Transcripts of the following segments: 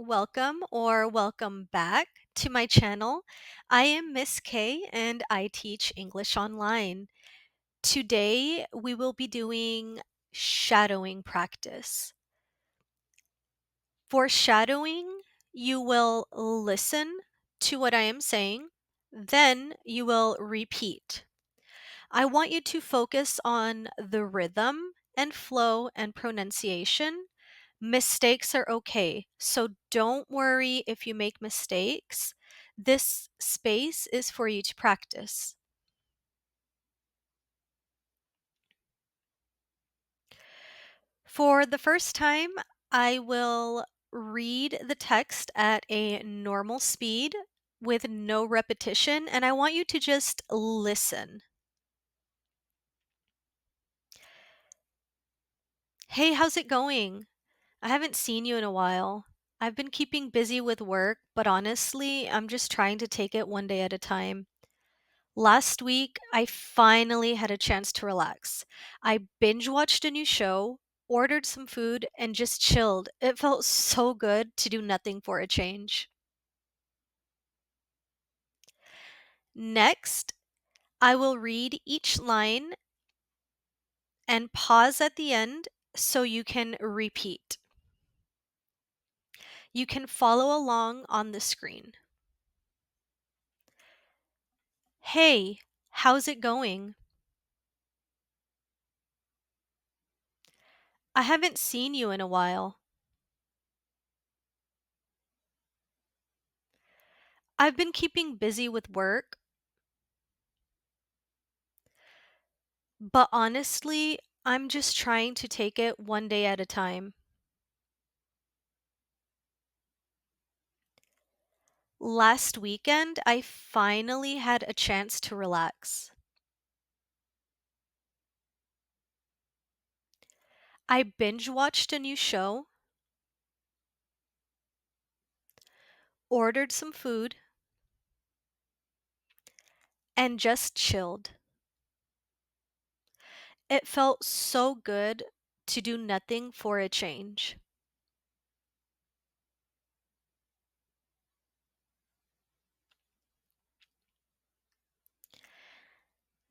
welcome or welcome back to my channel. I am Miss K and I teach English online. Today we will be doing shadowing practice. For shadowing, you will listen to what I am saying, then you will repeat. I want you to focus on the rhythm and flow and pronunciation. Mistakes are okay, so don't worry if you make mistakes. This space is for you to practice. For the first time, I will read the text at a normal speed with no repetition, and I want you to just listen. Hey, how's it going? I haven't seen you in a while. I've been keeping busy with work, but honestly, I'm just trying to take it one day at a time. Last week, I finally had a chance to relax. I binge watched a new show, ordered some food, and just chilled. It felt so good to do nothing for a change. Next, I will read each line and pause at the end so you can repeat. You can follow along on the screen. Hey, how's it going? I haven't seen you in a while. I've been keeping busy with work, but honestly, I'm just trying to take it one day at a time. Last weekend, I finally had a chance to relax. I binge watched a new show, ordered some food, and just chilled. It felt so good to do nothing for a change.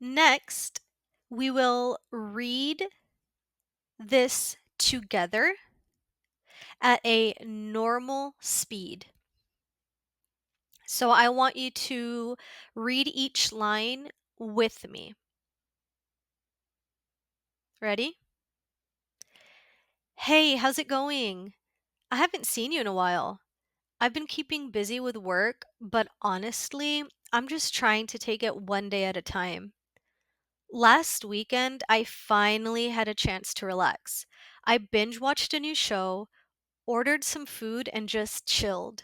Next, we will read this together at a normal speed. So I want you to read each line with me. Ready? Hey, how's it going? I haven't seen you in a while. I've been keeping busy with work, but honestly, I'm just trying to take it one day at a time. Last weekend, I finally had a chance to relax. I binge watched a new show, ordered some food, and just chilled.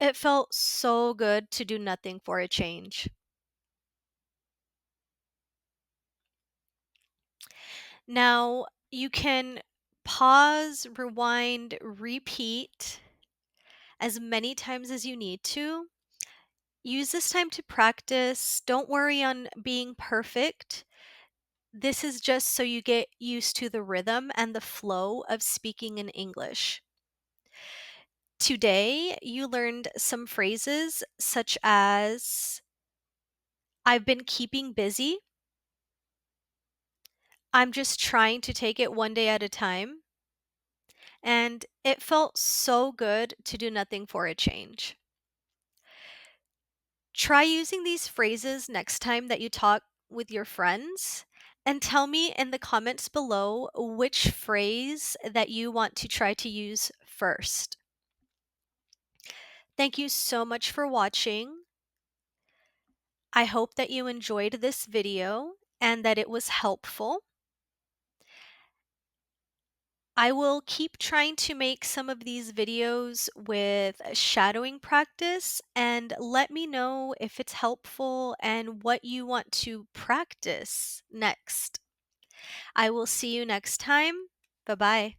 It felt so good to do nothing for a change. Now, you can pause, rewind, repeat as many times as you need to. Use this time to practice. Don't worry on being perfect. This is just so you get used to the rhythm and the flow of speaking in English. Today, you learned some phrases such as I've been keeping busy. I'm just trying to take it one day at a time. And it felt so good to do nothing for a change. Try using these phrases next time that you talk with your friends and tell me in the comments below which phrase that you want to try to use first. Thank you so much for watching. I hope that you enjoyed this video and that it was helpful. I will keep trying to make some of these videos with shadowing practice and let me know if it's helpful and what you want to practice next. I will see you next time. Bye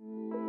bye.